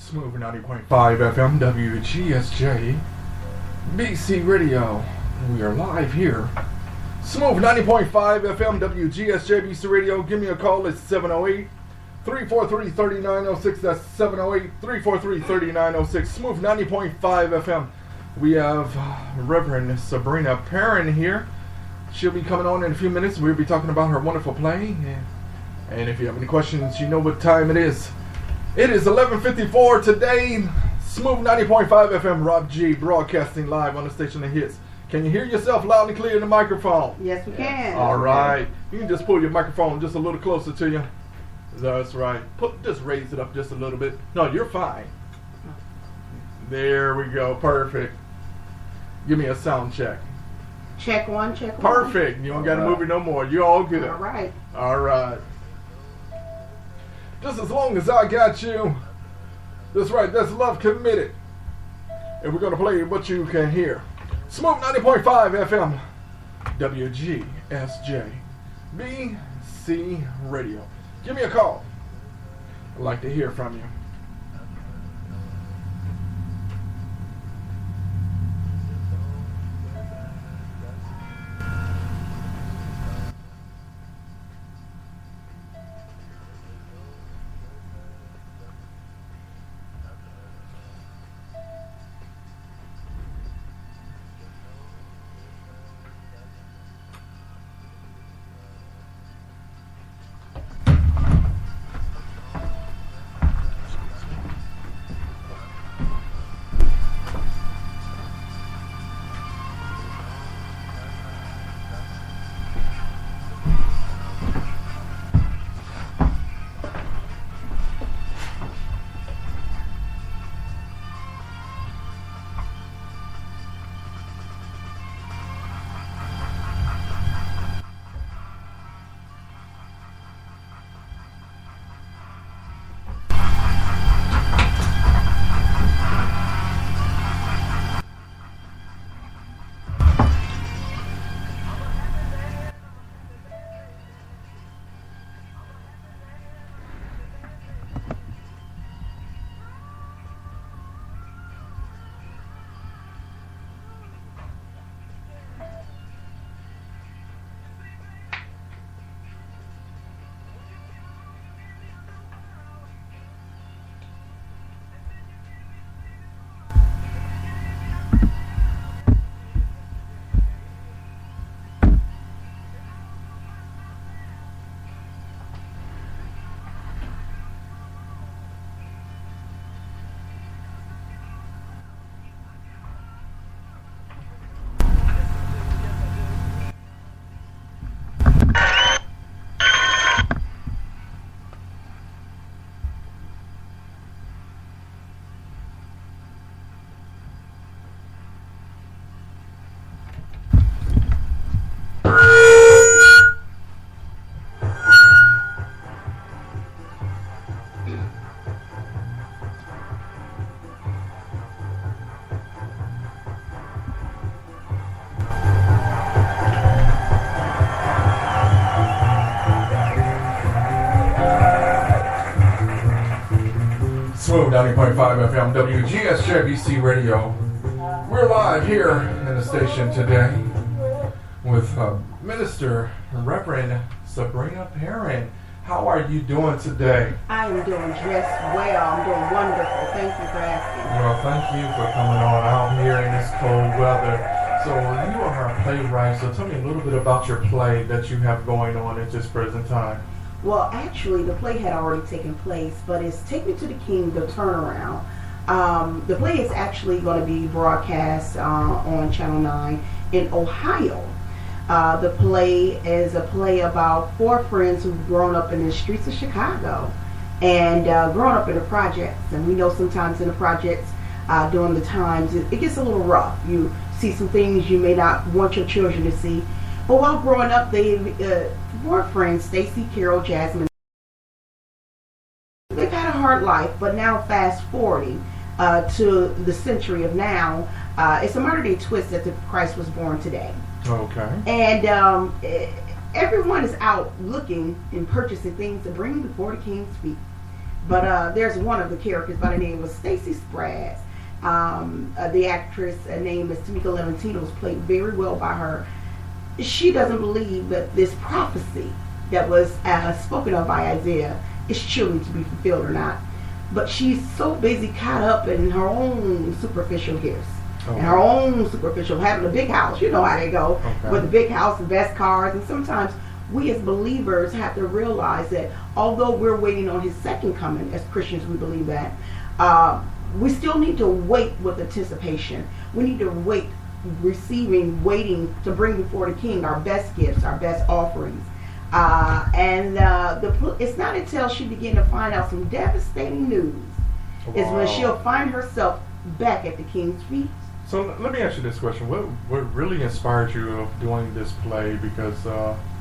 Smooth 90.5 FM WGSJ BC Radio. We are live here. Smooth 90.5 FM WGSJ BC Radio. Give me a call. It's 708-343-3906. That's 708-343-3906. Smooth 90.5 FM. We have Reverend Sabrina Perrin here. She'll be coming on in a few minutes. We'll be talking about her wonderful play. And if you have any questions, you know what time it is. It is 11:54 today. Smooth 90.5 FM, Rob G, broadcasting live on the station of hits. Can you hear yourself loud and clear in the microphone? Yes, we can. All right. You can just pull your microphone just a little closer to you. That's right. Just raise it up just a little bit. No, you're fine. There we go. Perfect. Give me a sound check. Check one, check one. Perfect. You don't got to move it no more. You're all good. All right. All right. Just as long as I got you. That's right. That's love committed. And we're going to play what you can hear. Smooth 90.5 FM. WGSJ. BC Radio. Give me a call. I'd like to hear from you. Smooth 90.5 FM WGSJ BC Radio. We're live here in the station today with Minister Reverend Sabrina Perrin. How are you doing today? I am doing just well. I'm doing wonderful. Thank you for asking. Well, thank you for coming on out here in this cold weather. So you are a playwright, so tell me a little bit about your play that you have going on at this present time. Well, actually, the play had already taken place, but it's Take Me to the King, The Turnaround. The play is actually going to be broadcast on Channel 9 in Ohio. The play is a play about four friends who've grown up in the streets of Chicago and grown up in the projects. And we know sometimes in the projects, during the times, it gets a little rough. You see some things you may not want your children to see. But while growing up, they four friends, Stacy, Carol, Jasmine, they've had a hard life, but now fast forwarding to the century of now, it's a modern day twist that Christ was born today. Okay. And everyone is out looking and purchasing things to bring before the king's feet. But there's one of the characters by the name of Stacy Spraggs. The actress name is Tamika Lementino, was played very well by her. She doesn't believe that this prophecy that was spoken of by Isaiah is truly to be fulfilled or not. But she's so busy caught up in her own superficial gifts. And her own superficial, having a big house, you know how they go, with the big house, the best cars. And sometimes we as believers have to realize that although we're waiting on his second coming, as Christians we believe that, we still need to wait with anticipation. We need to wait, waiting to bring before the King our best gifts, our best offerings. It's not until she began to find out some devastating news is when she'll find herself back at the King's feet. So let me ask you this question: What really inspired you of doing this play? Because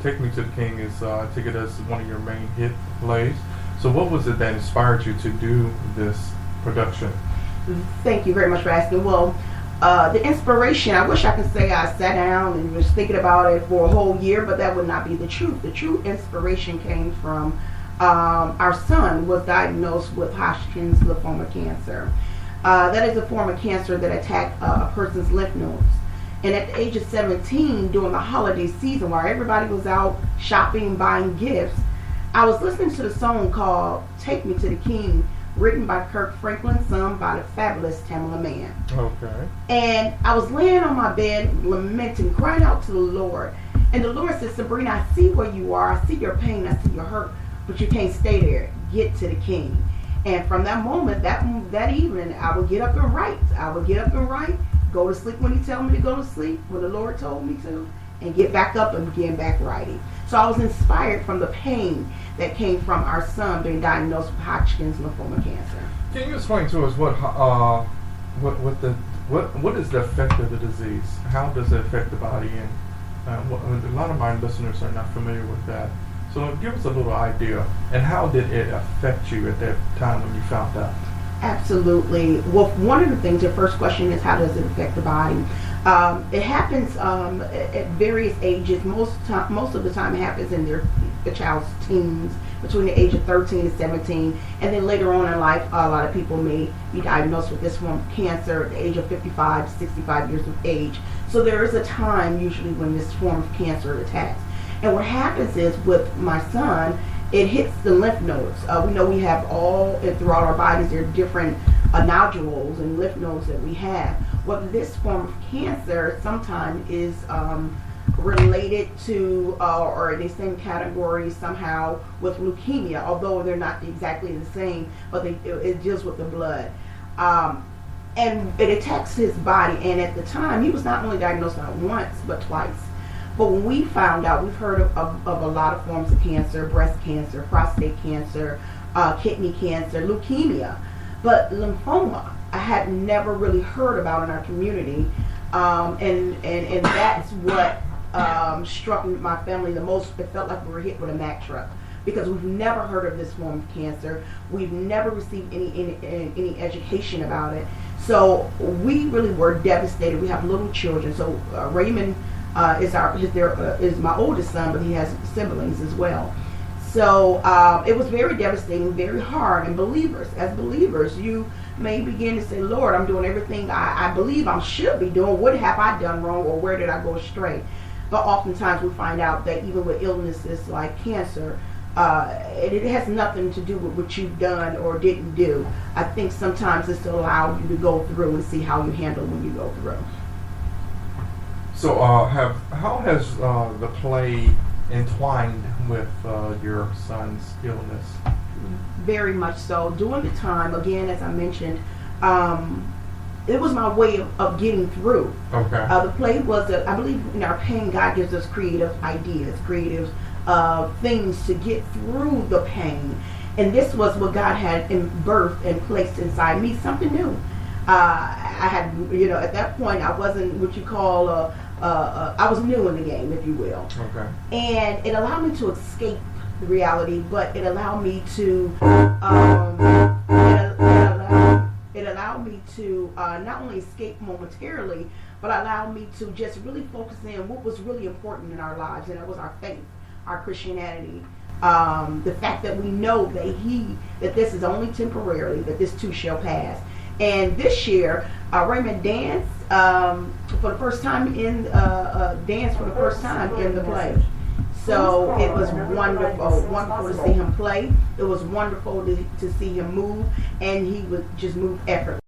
"Take Me to the King" is I take it as one of your main hit plays. So what was it that inspired you to do this production? Thank you very much for asking. Well, the inspiration, I wish I could say I sat down and was thinking about it for a whole year, but that would not be the truth. The true inspiration came from our son was diagnosed with Hodgkin's lymphoma cancer. That is a form of cancer that attacked a person's lymph nodes. And at the age of 17, during the holiday season, while everybody was out shopping, buying gifts, I was listening to the song called "Take Me to the King," written by Kirk Franklin, sung by the fabulous Tamala Mann. Okay. And I was laying on my bed, lamenting, crying out to the Lord. And the Lord said, "Sabrina, I see where you are. I see your pain. I see your hurt. But you can't stay there. Get to the King." And from that moment, that evening, I would get up and write. Go to sleep when he told me to go to sleep, when the Lord told me to, and get back up and begin back writing. So I was inspired from the pain that came from our son being diagnosed with Hodgkin's lymphoma cancer. Can you explain to us what is the effect of the disease? How does it affect the body? And a lot of my listeners are not familiar with that. So give us a little idea. And how did it affect you at that time when you found out? Absolutely. Well, one of the things, your first question is, how does it affect the body? It happens at various ages. Most of the time it happens in the child's teens, between the age of 13 and 17. And then later on in life, a lot of people may be diagnosed with this form of cancer at the age of 55 to 65 years of age. So there is a time usually when this form of cancer attacks. And what happens is with my son, it hits the lymph nodes. We know we have throughout our bodies, there are different nodules and lymph nodes that we have. Well, this form of cancer sometimes is related to or in the same category somehow with leukemia, although they're not exactly the same, but it deals with the blood. And it attacks his body. And at the time, he was not only diagnosed not once, but twice. But when we found out, we've heard of a lot of forms of cancer: breast cancer, prostate cancer, kidney cancer, leukemia. But lymphoma, I had never really heard about in our community. And that's what struck my family the most. It felt like we were hit with a Mack truck, because we've never heard of this form of cancer. We've never received any education about it. So we really were devastated. We have little children. So Raymond is my oldest son, but he has siblings as well. So it was very devastating, very hard. And as believers, you may begin to say, "Lord, I'm doing everything I believe I should be doing. What have I done wrong, or where did I go astray?" But oftentimes we find out that even with illnesses like cancer, it has nothing to do with what you've done or didn't do. I think sometimes it's to allow you to go through and see how you handle when you go through. So how has the play entwined with your son's illness? Very much so. During the time, again, as I mentioned, it was my way of getting through. Okay. The play was, I believe in our pain, God gives us creative ideas, creative things to get through the pain. And this was what God had birthed and placed inside me, something new. I had, at that point, I wasn't what you call I was new in the game, if you will. Okay. And it allowed me to escape the reality, but it allowed me to not only escape momentarily, but allowed me to just really focus in what was really important in our lives, and that was our faith, our Christianity. The fact that we know that this is only temporarily, that this too shall pass. And this year, Raymond danced for the first time in the play. So it was wonderful to see him play. It was wonderful to see him move, and he would just move effortlessly.